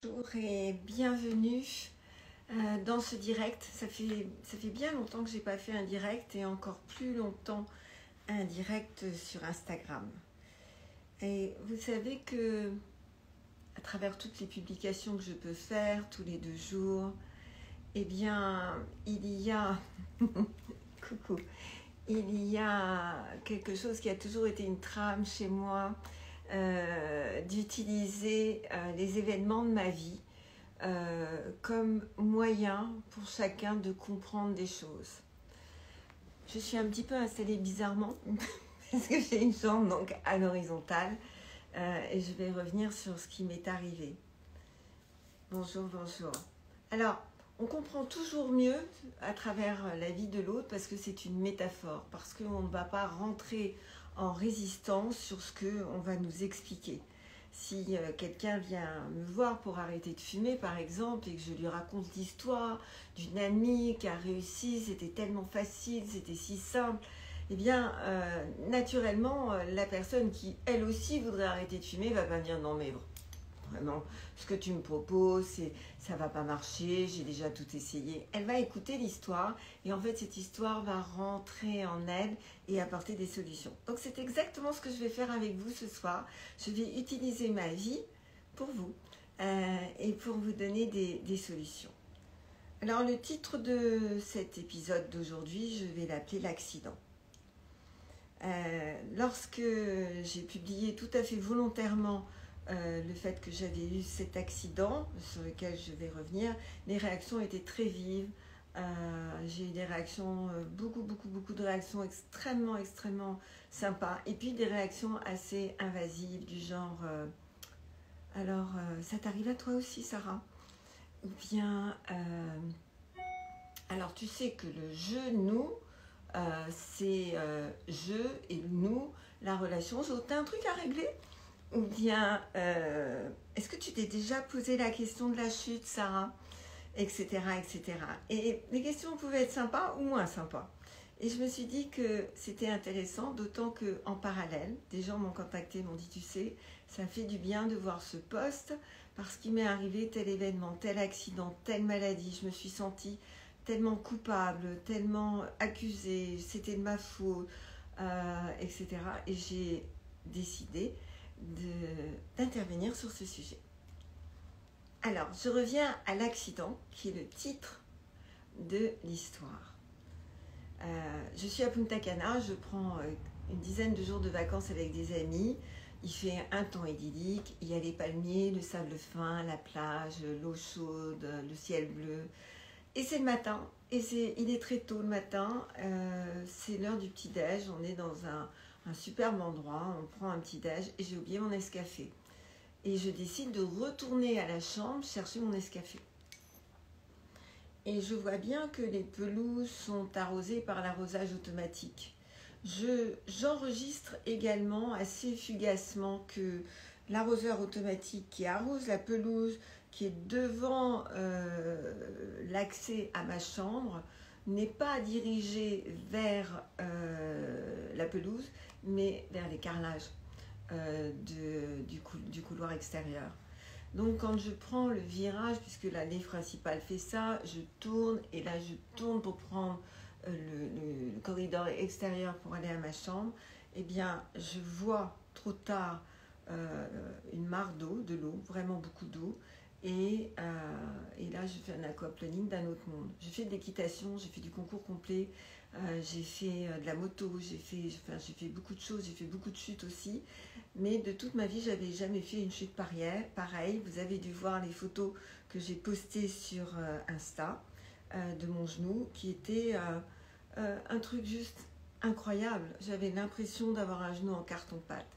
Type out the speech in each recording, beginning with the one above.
Bonjour et bienvenue dans ce direct. Ça fait bien longtemps que je n'ai pas fait un direct et encore plus longtemps un direct sur Instagram. Et vous savez que à travers toutes les publications que je peux faire tous les 2 jours, eh bien il y a coucou, il y a quelque chose qui a toujours été une trame chez moi, d'utiliser les événements de ma vie comme moyen pour chacun de comprendre des choses. Je suis un petit peu installée bizarrement parce que j'ai une jambe donc à l'horizontale et je vais revenir sur ce qui m'est arrivé. Bonjour. Alors, on comprend toujours mieux à travers la vie de l'autre parce que c'est une métaphore, parce qu'on ne va pas rentrer en résistance sur ce qu'on va nous expliquer. Si quelqu'un vient me voir pour arrêter de fumer, par exemple, et que je lui raconte l'histoire d'une amie qui a réussi, c'était tellement facile, c'était si simple, eh bien, naturellement, la personne qui, elle aussi, voudrait arrêter de fumer, va pas me dire non, mais vraiment, ce que tu me proposes, ça va pas marcher, j'ai déjà tout essayé. Elle va écouter l'histoire et en fait, cette histoire va rentrer en elle et apporter des solutions. Donc, c'est exactement ce que je vais faire avec vous ce soir. Je vais utiliser ma vie pour vous et pour vous donner des solutions. Alors, le titre de cet épisode d'aujourd'hui, je vais l'appeler l'accident. Lorsque j'ai publié tout à fait volontairement le fait que j'avais eu cet accident sur lequel je vais revenir, les réactions étaient très vives. J'ai eu des réactions, beaucoup de réactions extrêmement sympas, et puis des réactions assez invasives du genre alors ça t'arrive à toi aussi, Sarah? Ou bien alors tu sais que le je-nous, c'est je et nous, la relation, t'as un truc à régler? Ou bien, est-ce que tu t'es déjà posé la question de la chute, Sarah? Etc. Et les questions pouvaient être sympas ou moins sympas. Et je me suis dit que c'était intéressant, d'autant qu'en parallèle, des gens m'ont contacté, m'ont dit, tu sais, ça fait du bien de voir ce post, parce qu'il m'est arrivé tel événement, tel accident, telle maladie, je me suis sentie tellement coupable, tellement accusée, c'était de ma faute, etc. Et j'ai décidé d'intervenir sur ce sujet. Alors, je reviens à l'accident, qui est le titre de l'histoire. Je suis à Punta Cana, je prends une dizaine de jours de vacances avec des amis. Il fait un temps idyllique, il y a les palmiers, le sable fin, la plage, l'eau chaude, le ciel bleu. Et c'est le matin, et il est très tôt le matin, c'est l'heure du petit-déj, on est dans un superbe endroit, on prend un petit-déj et j'ai oublié mon Nescafé. Et je décide de retourner à la chambre chercher mon Nescafé. Et je vois bien que les pelouses sont arrosées par l'arrosage automatique. J'enregistre également assez fugacement que l'arroseur automatique qui arrose la pelouse, qui est devant l'accès à ma chambre, n'est pas dirigé vers la pelouse, mais vers les carrelages du couloir extérieur. Donc quand je prends le virage, puisque l'allée principale fait ça, je tourne et là je tourne pour prendre le corridor extérieur pour aller à ma chambre. Eh bien je vois trop tard une mare d'eau, de l'eau, vraiment beaucoup d'eau. Et là je fais un aquaplaning d'un autre monde. J'ai fait de l'équitation, j'ai fait du concours complet, j'ai fait de la moto, j'ai fait beaucoup de choses, j'ai fait beaucoup de chutes aussi. Mais de toute ma vie, j'avais jamais fait une chute pareille. Vous avez dû voir les photos que j'ai postées sur Insta de mon genou, qui était un truc juste incroyable. J'avais l'impression d'avoir un genou en carton-pâte.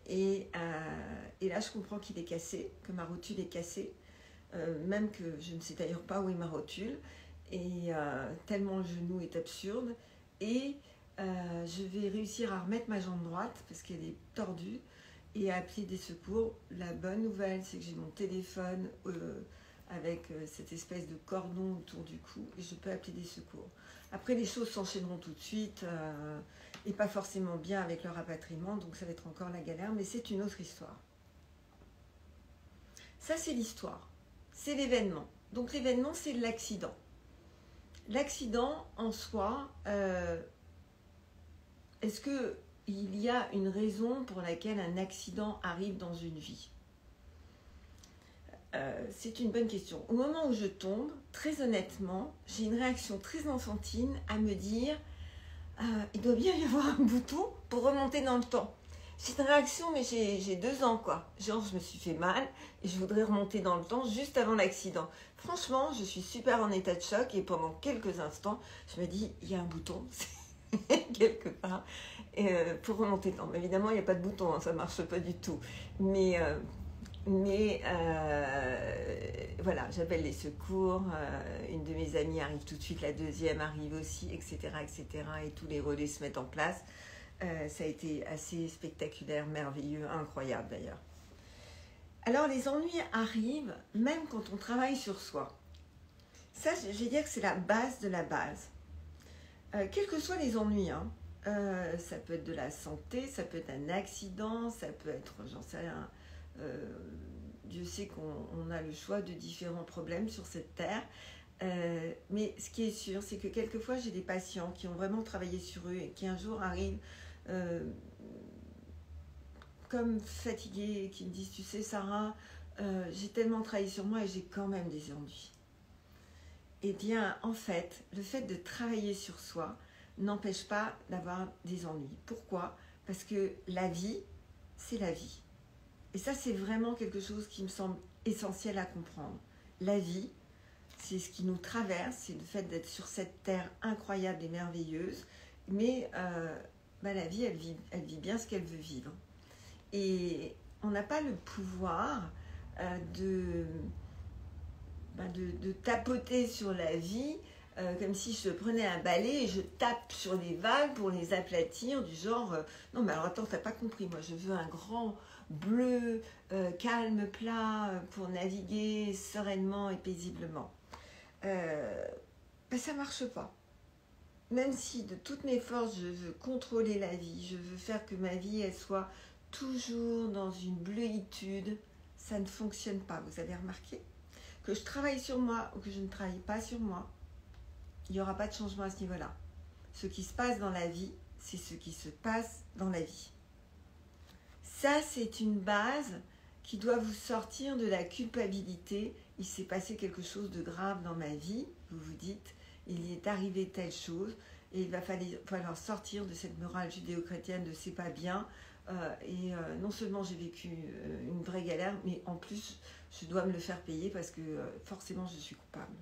Et là, je comprends qu'il est cassé, que ma rotule est cassée. Même que je ne sais d'ailleurs pas où est ma rotule. Et tellement le genou est absurde. Et je vais réussir à remettre ma jambe droite, parce qu'elle est tordue, et à appeler des secours. La bonne nouvelle, c'est que j'ai mon téléphone avec cette espèce de cordon autour du cou et je peux appeler des secours. Après, les choses s'enchaîneront tout de suite et pas forcément bien avec le rapatriement, donc ça va être encore la galère, mais c'est une autre histoire. Ça, c'est l'histoire. c'est l'événement. Donc l'événement, c'est l'accident. L'accident en soi, est-ce qu'il y a une raison pour laquelle un accident arrive dans une vie ? C'est une bonne question. Au moment où je tombe, très honnêtement, j'ai une réaction très enfantine à me dire il doit bien y avoir un bouton pour remonter dans le temps. C'est une réaction, mais j'ai 2 ans, quoi. Genre, je me suis fait mal et je voudrais remonter dans le temps juste avant l'accident. Franchement, je suis super en état de choc et pendant quelques instants, je me dis, il y a un bouton quelque part pour remonter dans le temps. Évidemment, il n'y a pas de bouton, hein, ça ne marche pas du tout. Mais voilà, j'appelle les secours, une de mes amies arrive tout de suite, la deuxième arrive aussi, etc., et tous les relais se mettent en place. Ça a été assez spectaculaire, merveilleux, incroyable d'ailleurs. Alors les ennuis arrivent même quand on travaille sur soi. Ça, je vais dire que c'est la base de la base. Quels que soient les ennuis, hein, ça peut être de la santé, ça peut être un accident, ça peut être, j'en sais rien, Dieu sait qu'on a le choix de différents problèmes sur cette terre. Mais ce qui est sûr, c'est que quelquefois j'ai des patients qui ont vraiment travaillé sur eux et qui un jour arrivent comme fatigués et qui me disent, tu sais Sarah, j'ai tellement travaillé sur moi et j'ai quand même des ennuis. Eh bien, en fait, le fait de travailler sur soi n'empêche pas d'avoir des ennuis. Pourquoi ? Parce que la vie, c'est la vie. Et ça, c'est vraiment quelque chose qui me semble essentiel à comprendre. La vie, c'est ce qui nous traverse, c'est le fait d'être sur cette terre incroyable et merveilleuse. Mais la vie, elle vit bien ce qu'elle veut vivre. Et on n'a pas le pouvoir de tapoter sur la vie comme si je prenais un balai et je tape sur les vagues pour les aplatir, du genre non mais alors attends, t'as pas compris, moi je veux un grand bleu calme, plat pour naviguer sereinement et paisiblement. Ça marche pas. Même si de toutes mes forces je veux contrôler la vie, je veux faire que ma vie elle soit toujours dans une bleuitude, ça ne fonctionne pas. Vous avez remarqué ? Que je travaille sur moi ou que je ne travaille pas sur moi, il n'y aura pas de changement à ce niveau-là. Ce qui se passe dans la vie, c'est ce qui se passe dans la vie. Ça, c'est une base qui doit vous sortir de la culpabilité. Il s'est passé quelque chose de grave dans ma vie, vous vous dites, il y est arrivé telle chose, et il va falloir sortir de cette morale judéo-chrétienne de c'est pas bien. Non seulement j'ai vécu une vraie galère, mais en plus, je dois me le faire payer parce que forcément, je suis coupable.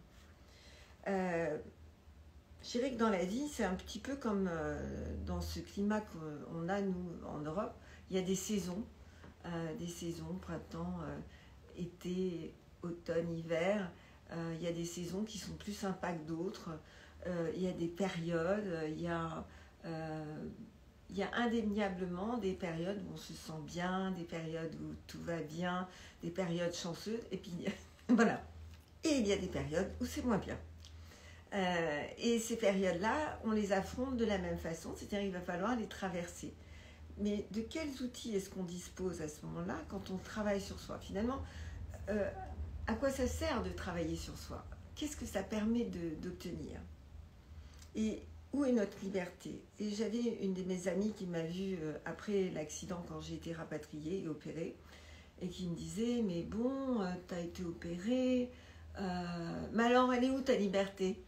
Je dirais que dans la vie, c'est un petit peu comme dans ce climat qu'on a, nous, en Europe. Il y a des saisons, printemps, été, automne, hiver. Il y a des saisons qui sont plus sympas que d'autres. Il y a des périodes, il y a indéniablement des périodes où on se sent bien, des périodes où tout va bien, des périodes chanceuses, et puis voilà. Et il y a des périodes où c'est moins bien. Et ces périodes-là, on les affronte de la même façon, c'est-à-dire qu'il va falloir les traverser. Mais de quels outils est-ce qu'on dispose à ce moment-là quand on travaille sur soi ? Finalement, à quoi ça sert de travailler sur soi ? Qu'est-ce que ça permet d'obtenir ? Et où est notre liberté ? Et j'avais une de mes amies qui m'a vue après l'accident quand j'ai été rapatriée et opérée, et qui me disait, mais bon, t'as été opérée, mais alors elle est où ta liberté ?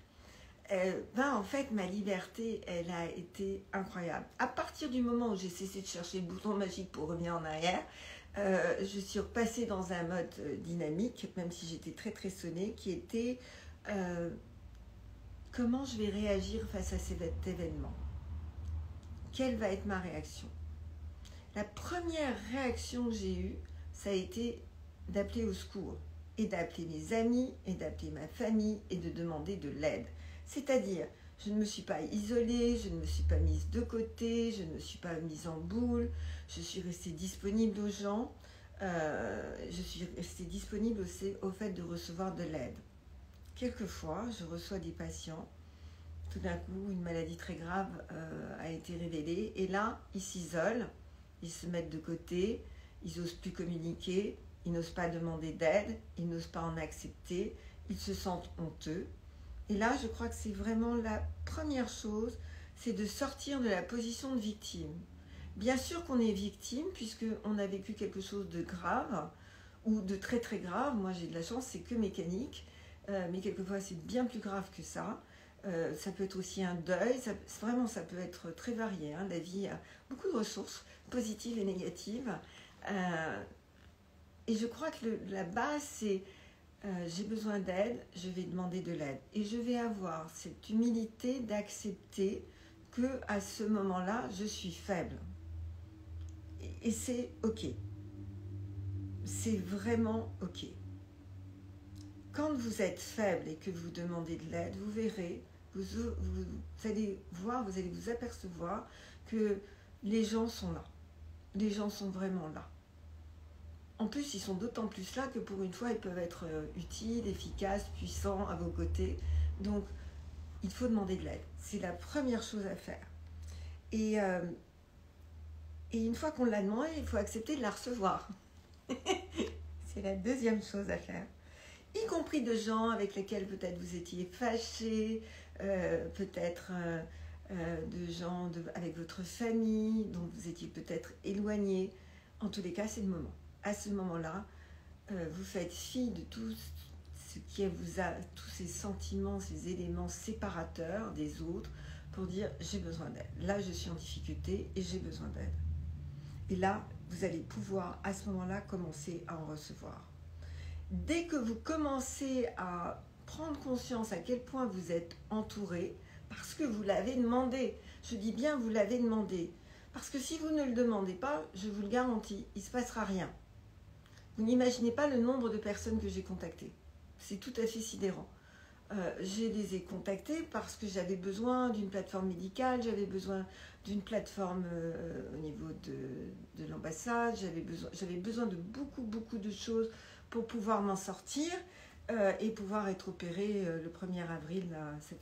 En fait, ma liberté, elle a été incroyable. À partir du moment où j'ai cessé de chercher le bouton magique pour revenir en arrière, je suis repassée dans un mode dynamique, même si j'étais très très sonnée, qui était comment je vais réagir face à cet événement ? Quelle va être ma réaction ? La première réaction que j'ai eue, ça a été d'appeler au secours, et d'appeler mes amis, et d'appeler ma famille, et de demander de l'aide. C'est-à-dire, je ne me suis pas isolée, je ne me suis pas mise de côté, je ne me suis pas mise en boule, je suis restée disponible aux gens, je suis restée disponible aussi au fait de recevoir de l'aide. Quelquefois, je reçois des patients, tout d'un coup, une maladie très grave a été révélée, et là, ils s'isolent, ils se mettent de côté, ils n'osent plus communiquer, ils n'osent pas demander d'aide, ils n'osent pas en accepter, ils se sentent honteux. Et là, je crois que c'est vraiment la première chose, c'est de sortir de la position de victime. Bien sûr qu'on est victime, puisqu'on a vécu quelque chose de grave, ou de très très grave. Moi, j'ai de la chance, c'est que mécanique, mais quelquefois, c'est bien plus grave que ça. Ça peut être aussi un deuil, vraiment, ça peut être très varié. Hein. La vie a beaucoup de ressources, positives et négatives. Et je crois que la base, c'est j'ai besoin d'aide, je vais demander de l'aide. Et je vais avoir cette humilité d'accepter que à ce moment-là, je suis faible. Et c'est OK. C'est vraiment OK. Quand vous êtes faible et que vous demandez de l'aide, vous verrez, vous allez voir, vous allez vous apercevoir que les gens sont là. Les gens sont vraiment là. En plus, ils sont d'autant plus là que pour une fois, ils peuvent être utiles, efficaces, puissants à vos côtés. Donc, il faut demander de l'aide. C'est la première chose à faire. Et une fois qu'on l'a demandé, il faut accepter de la recevoir. C'est la deuxième chose à faire. Y compris de gens avec lesquels peut-être vous étiez fâchés, peut-être de gens avec votre famille, dont vous étiez peut-être éloignés. En tous les cas, c'est le moment. À ce moment-là, vous faites fi de tout ce qui vous a, tous ces sentiments, ces éléments séparateurs des autres pour dire j'ai besoin d'aide. Là, je suis en difficulté et j'ai besoin d'aide. Et là, vous allez pouvoir à ce moment-là commencer à en recevoir. Dès que vous commencez à prendre conscience à quel point vous êtes entouré, parce que vous l'avez demandé, je dis bien vous l'avez demandé, parce que si vous ne le demandez pas, je vous le garantis, il ne se passera rien. Vous n'imaginez pas le nombre de personnes que j'ai contactées. C'est tout à fait sidérant. Je les ai contactés parce que j'avais besoin d'une plateforme médicale, j'avais besoin d'une plateforme au niveau de l'ambassade, j'avais besoin de beaucoup de choses pour pouvoir m'en sortir et pouvoir être opérée le 1er avril. Là, ça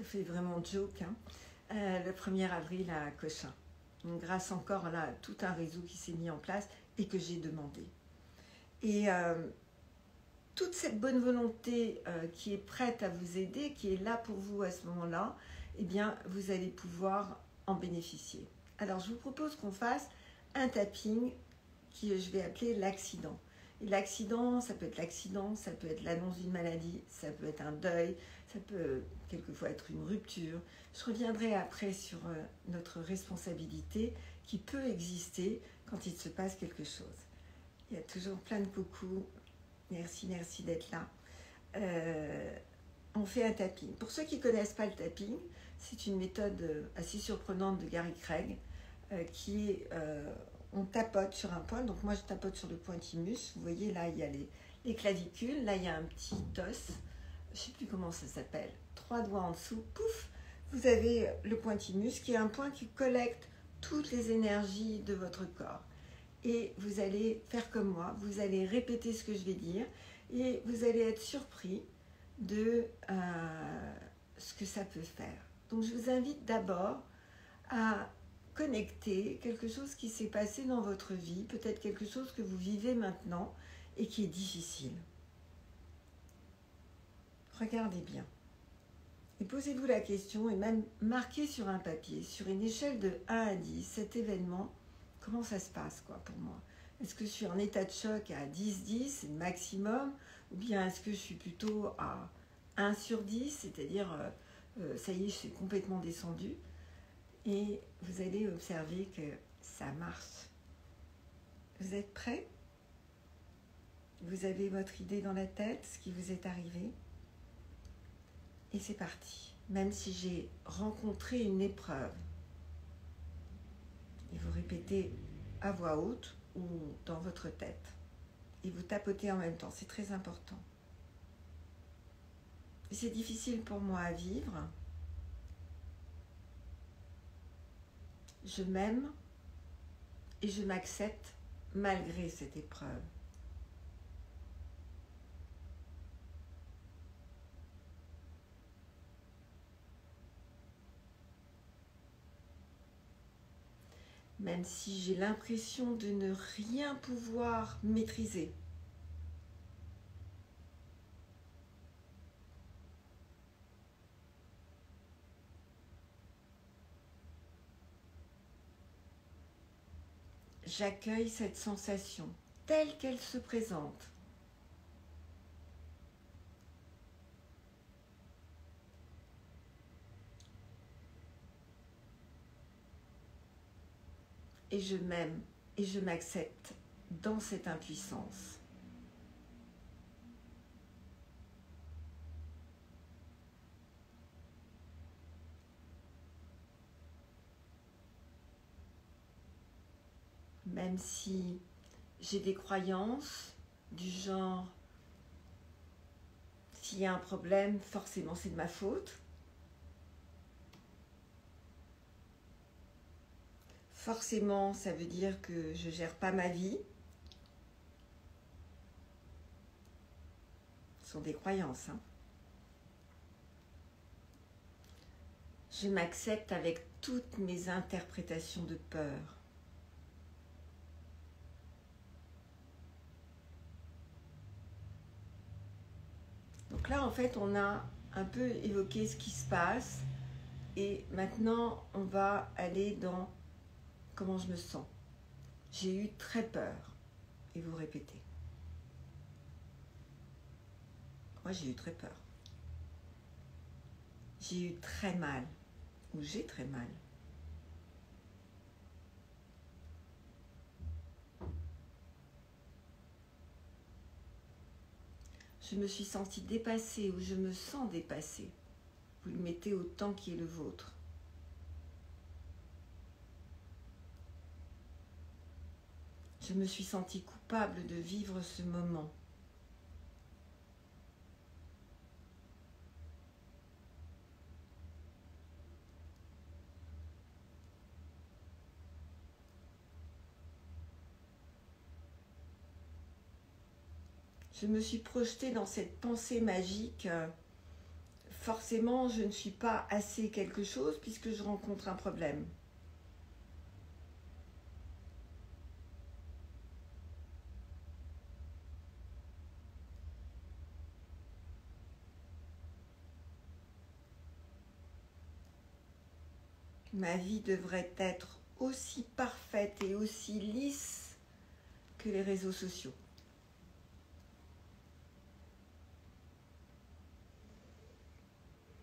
fait vraiment joke, hein, le 1er avril à Cochin. Donc, grâce encore là, à tout un réseau qui s'est mis en place et que j'ai demandé. Et toute cette bonne volonté qui est prête à vous aider, qui est là pour vous à ce moment-là, eh bien, vous allez pouvoir en bénéficier. Alors, je vous propose qu'on fasse un tapping qui je vais appeler l'accident. Et l'accident, ça peut être l'annonce d'une maladie, ça peut être un deuil, ça peut quelquefois être une rupture. Je reviendrai après sur notre responsabilité qui peut exister quand il se passe quelque chose. Il y a toujours plein de coucou. Merci d'être là. On fait un tapping. Pour ceux qui ne connaissent pas le tapping, c'est une méthode assez surprenante de Gary Craig qui est... on tapote sur un point, donc moi je tapote sur le pointimus, vous voyez là il y a les clavicules, là il y a un petit os, je ne sais plus comment ça s'appelle, 3 doigts en dessous, pouf, vous avez le pointimus qui est un point qui collecte toutes les énergies de votre corps. Et vous allez faire comme moi, vous allez répéter ce que je vais dire et vous allez être surpris de ce que ça peut faire. Donc je vous invite d'abord à connecter quelque chose qui s'est passé dans votre vie, peut-être quelque chose que vous vivez maintenant et qui est difficile. Regardez bien. Et posez-vous la question et même marquez sur un papier, sur une échelle de 1 à 10, cet événement, comment ça se passe quoi pour moi? Est-ce que je suis en état de choc à 10-10, c'est le maximum? Ou bien est-ce que je suis plutôt à 1 sur 10, c'est-à-dire ça y est, je suis complètement descendue? Et vous allez observer que ça marche. Vous êtes prêts? Vous avez votre idée dans la tête, ce qui vous est arrivé? Et c'est parti. Même si j'ai rencontré une épreuve, et vous répétez à voix haute ou dans votre tête. Et vous tapotez en même temps, c'est très important. C'est difficile pour moi à vivre. Je m'aime et je m'accepte malgré cette épreuve. même si j'ai l'impression de ne rien pouvoir maîtriser. J'accueille cette sensation telle qu'elle se présente. Et je m'aime et je m'accepte dans cette impuissance. Même si j'ai des croyances du genre s'il y a un problème, forcément c'est de ma faute. Forcément, ça veut dire que je ne gère pas ma vie. Ce sont des croyances. Je m'accepte avec toutes mes interprétations de peur. Donc là, en fait, on a un peu évoqué ce qui se passe. Et maintenant, on va aller dans comment je me sens. J'ai eu très peur. Et vous répétez. Moi, j'ai eu très peur. J'ai eu très mal. Ou j'ai très mal. Je me suis sentie dépassée ou je me sens dépassée. Vous le mettez au temps qui est le vôtre. Je me suis sentie coupable de vivre ce moment. Je me suis projetée dans cette pensée magique. Forcément, je ne suis pas assez quelque chose puisque je rencontre un problème. Ma vie devrait être aussi parfaite et aussi lisse que les réseaux sociaux.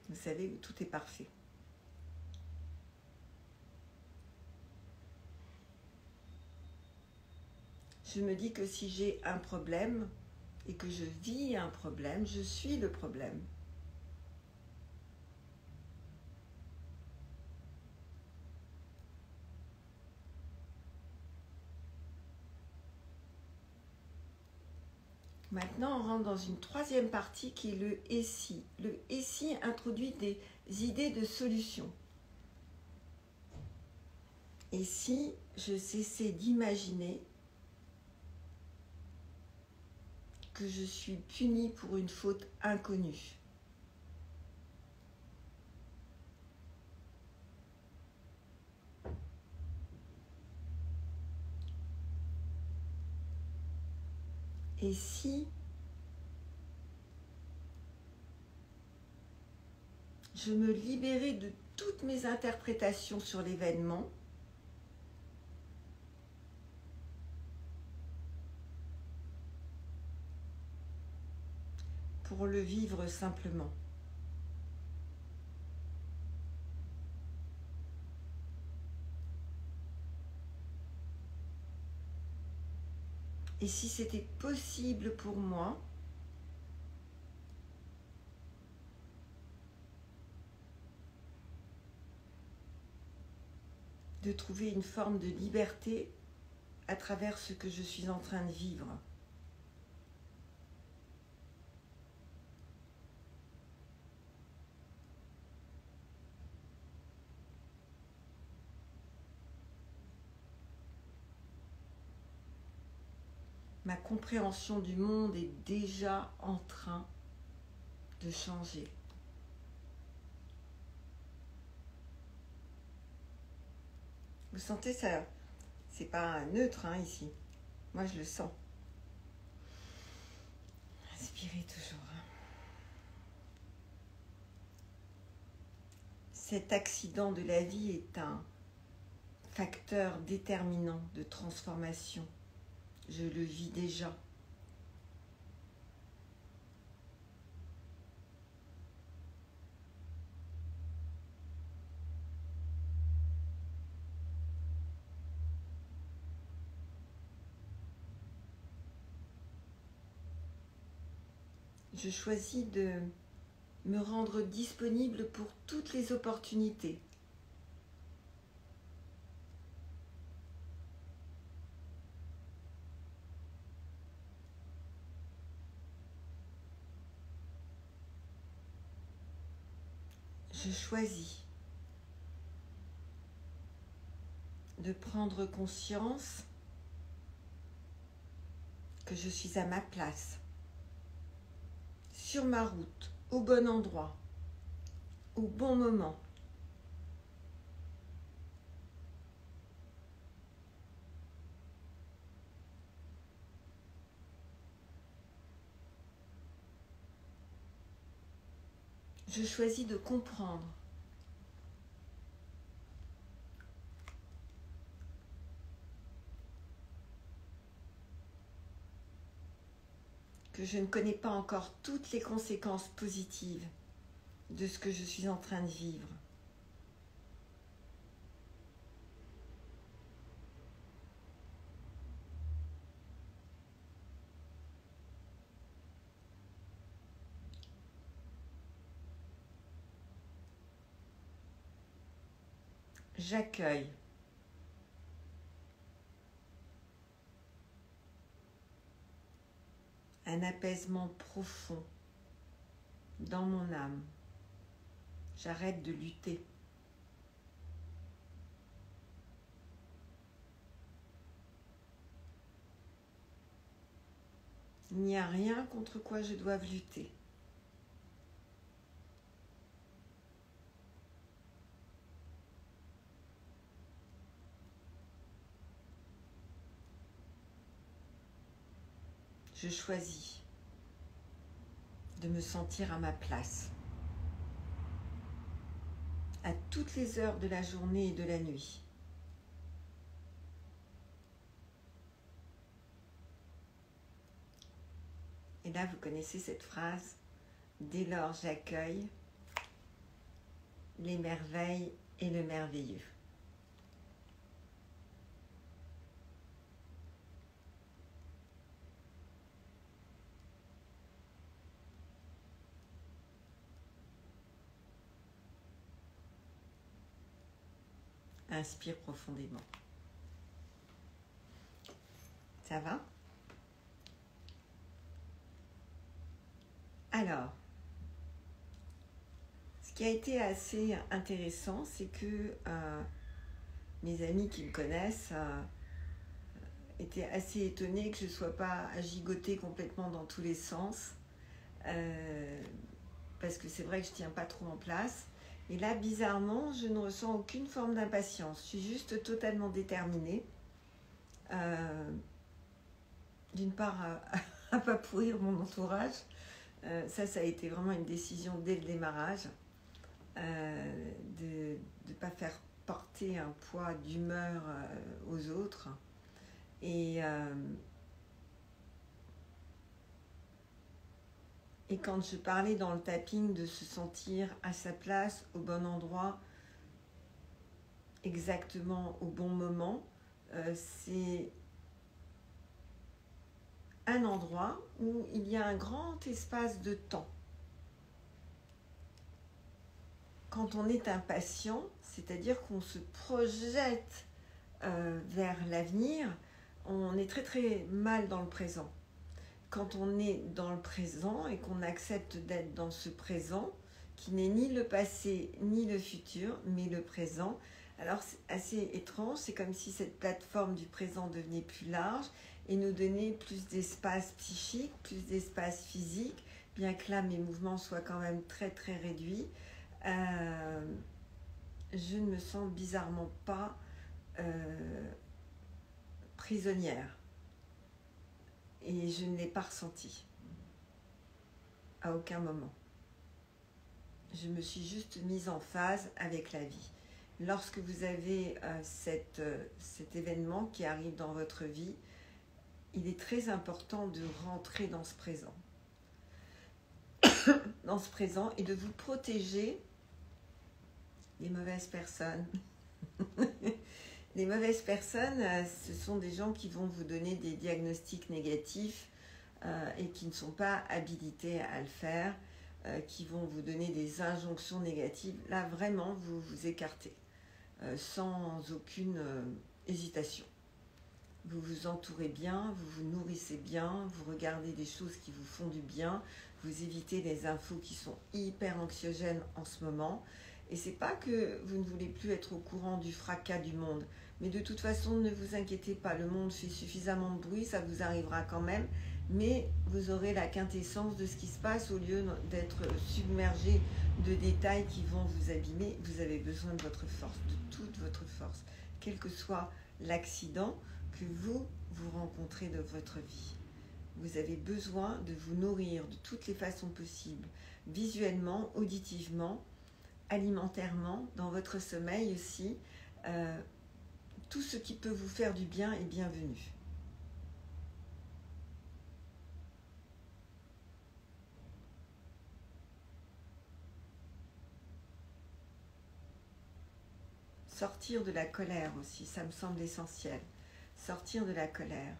Vous savez, tout est parfait. Je me dis que si j'ai un problème et que je vis un problème, je suis le problème. Maintenant, on rentre dans une troisième partie qui est le « et si ». Le « et si » introduit des idées de solutions. Et si je cessais d'imaginer que je suis punie pour une faute inconnue? Et si je me libérais de toutes mes interprétations sur l'événement pour le vivre simplement? Et si c'était possible pour moi de trouver une forme de liberté à travers ce que je suis en train de vivre? Ma compréhension du monde est déjà en train de changer. Vous sentez ça, C'est pas neutre hein, ici. Moi, je le sens. Inspirez toujours. Cet accident de la vie est un facteur déterminant de transformation. Je le vis déjà. Je choisis de me rendre disponible pour toutes les opportunités. Je choisis de prendre conscience que je suis à ma place, sur ma route, au bon endroit, au bon moment. Je choisis de comprendre que je ne connais pas encore toutes les conséquences positives de ce que je suis en train de vivre. J'accueille un apaisement profond dans mon âme. J'arrête de lutter. Il n'y a rien contre quoi je doive lutter. Je choisis de me sentir à ma place, à toutes les heures de la journée et de la nuit. Et là, vous connaissez cette phrase, dès lors j'accueille les merveilles et le merveilleux. Inspire profondément. Ça va? Alors, ce qui a été assez intéressant, c'est que mes amis qui me connaissent étaient assez étonnés que je ne sois pas à gigoter complètement dans tous les sens. Parce que c'est vrai que je ne tiens pas trop en place. Et là, bizarrement, je ne ressens aucune forme d'impatience. Je suis juste totalement déterminée. D'une part, à ne pas pourrir mon entourage. Ça a été vraiment une décision dès le démarrage. De ne pas faire porter un poids d'humeur aux autres. Et quand je parlais dans le tapping de se sentir à sa place, au bon endroit, exactement au bon moment, c'est un endroit où il y a un grand espace de temps. Quand on est impatient, c'est-à-dire qu'on se projette vers l'avenir, on est très très mal dans le présent. Quand on est dans le présent et qu'on accepte d'être dans ce présent, qui n'est ni le passé ni le futur, mais le présent, alors c'est assez étrange, c'est comme si cette plateforme du présent devenait plus large et nous donnait plus d'espace psychique, plus d'espace physique, bien que là mes mouvements soient quand même très très réduits. Je ne me sens bizarrement pas prisonnière. Et je ne l'ai pas ressenti. À aucun moment. Je me suis juste mise en phase avec la vie. Lorsque vous avez cet événement qui arrive dans votre vie, il est très important de rentrer dans ce présent. Dans ce présent et de vous protéger des mauvaises personnes. Les mauvaises personnes, ce sont des gens qui vont vous donner des diagnostics négatifs et qui ne sont pas habilités à le faire, qui vont vous donner des injonctions négatives. Là, vraiment, vous vous écartez sans aucune hésitation. Vous vous entourez bien, vous vous nourrissez bien, vous regardez des choses qui vous font du bien, vous évitez les infos qui sont hyper anxiogènes en ce moment. Et c'est pas que vous ne voulez plus être au courant du fracas du monde, mais de toute façon, ne vous inquiétez pas, le monde fait suffisamment de bruit, ça vous arrivera quand même, mais vous aurez la quintessence de ce qui se passe au lieu d'être submergé de détails qui vont vous abîmer. Vous avez besoin de votre force, de toute votre force, quel que soit l'accident que vous rencontrez de votre vie. Vous avez besoin de vous nourrir de toutes les façons possibles, visuellement, auditivement, alimentairement, dans votre sommeil aussi. Tout ce qui peut vous faire du bien est bienvenu. Sortir de la colère aussi, ça me semble essentiel. Sortir de la colère.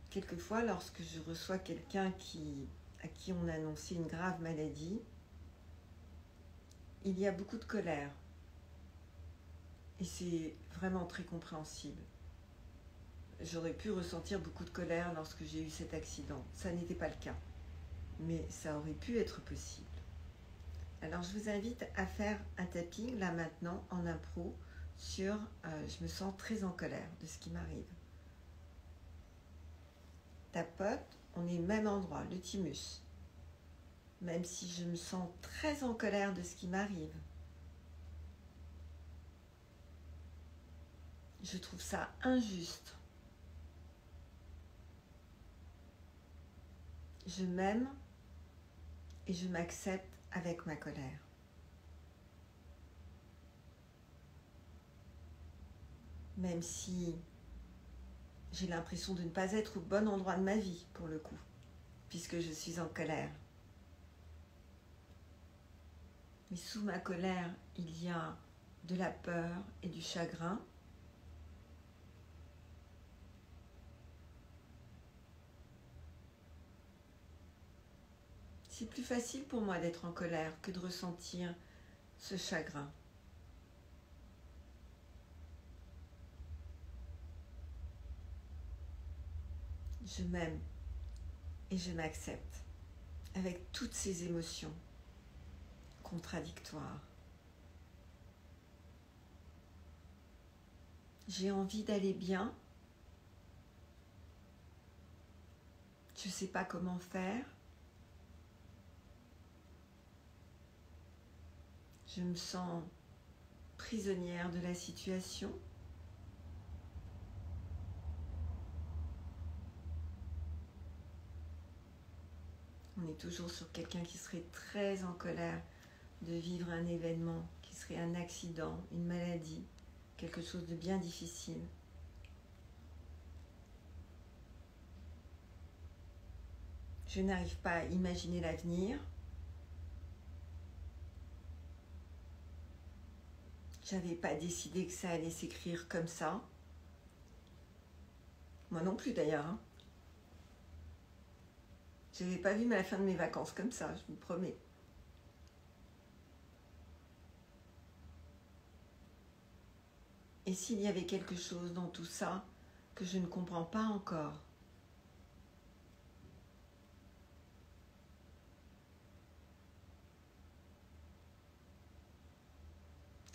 Quelquefois, lorsque je reçois quelqu'un à qui on a annoncé une grave maladie, il y a beaucoup de colère. Et c'est vraiment très compréhensible. J'aurais pu ressentir beaucoup de colère lorsque j'ai eu cet accident. Ça n'était pas le cas. Mais ça aurait pu être possible. Alors je vous invite à faire un tapping là maintenant en impro sur je me sens très en colère de ce qui m'arrive. Tapote, on est au même endroit, le thymus. Même si je me sens très en colère de ce qui m'arrive. Je trouve ça injuste. Je m'aime et je m'accepte avec ma colère. Même si j'ai l'impression de ne pas être au bon endroit de ma vie, pour le coup, puisque je suis en colère. Mais sous ma colère, il y a de la peur et du chagrin. C'est plus facile pour moi d'être en colère que de ressentir ce chagrin. Je m'aime et je m'accepte avec toutes ces émotions contradictoires. J'ai envie d'aller bien. Je ne sais pas comment faire. Je me sens prisonnière de la situation. On est toujours sur quelqu'un qui serait très en colère de vivre un événement, qui serait un accident, une maladie, quelque chose de bien difficile. Je n'arrive pas à imaginer l'avenir. Je n'avais pas décidé que ça allait s'écrire comme ça. Moi non plus d'ailleurs. Je n'avais pas vu la fin de mes vacances comme ça, je vous promets. Et s'il y avait quelque chose dans tout ça que je ne comprends pas encore?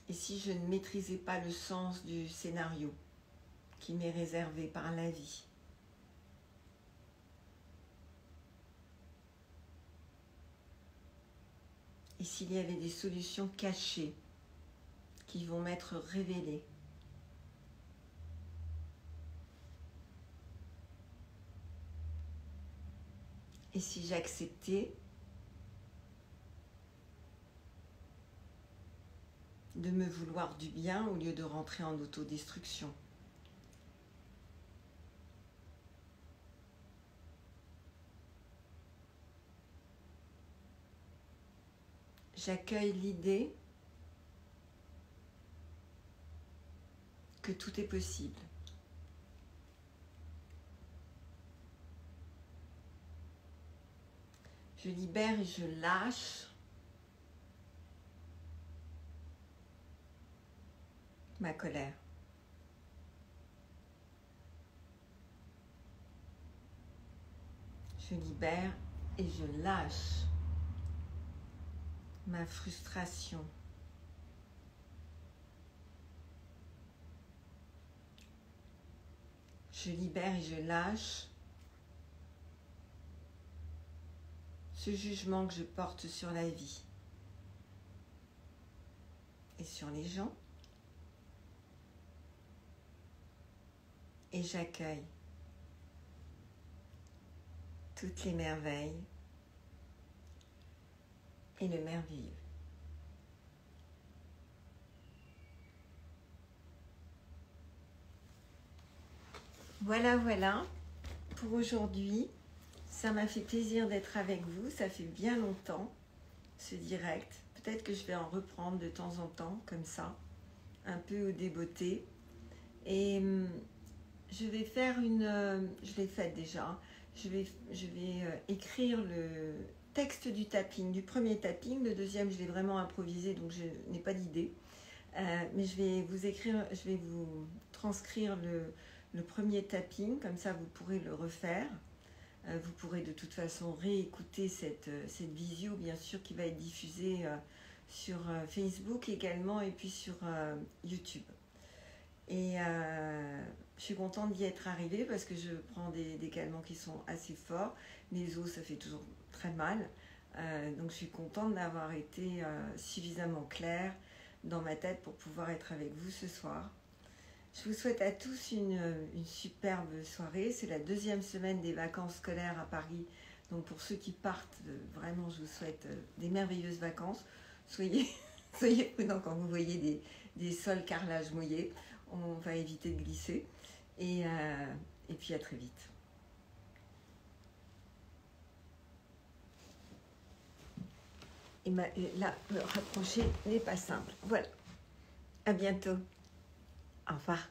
Et si je ne maîtrisais pas le sens du scénario qui m'est réservé par la vie? Et s'il y avait des solutions cachées qui vont m'être révélées? Et si j'acceptais de me vouloir du bien au lieu de rentrer en autodestruction? J'accueille l'idée que tout est possible. Je libère et je lâche ma colère. Je libère et je lâche ma frustration. Je libère et je lâche ce jugement que je porte sur la vie et sur les gens. Et j'accueille toutes les merveilles et le merveilleux. Voilà pour aujourd'hui. Ça m'a fait plaisir d'être avec vous. Ça fait bien longtemps, ce direct. Peut-être que je vais en reprendre de temps en temps, comme ça, un peu au débeauté. Et je vais faire je l'ai faite déjà. Je vais écrire le texte du tapping, du premier tapping. Le deuxième, je l'ai vraiment improvisé, donc je n'ai pas d'idée. Mais je vais vous transcrire le premier tapping, comme ça vous pourrez le refaire. Vous pourrez de toute façon réécouter cette visio, bien sûr, qui va être diffusée sur Facebook également et puis sur YouTube. Et je suis contente d'y être arrivée parce que je prends des calmants qui sont assez forts. Les os, ça fait toujours très mal. Donc je suis contente d'avoir été suffisamment claire dans ma tête pour pouvoir être avec vous ce soir. Je vous souhaite à tous une superbe soirée. C'est la deuxième semaine des vacances scolaires à Paris. Donc pour ceux qui partent, vraiment je vous souhaite des merveilleuses vacances. Soyez prudents quand vous voyez des sols carrelage mouillés. On va éviter de glisser. Et puis à très vite. Et là, me rapprocher n'est pas simple. Voilà. À bientôt. Au revoir.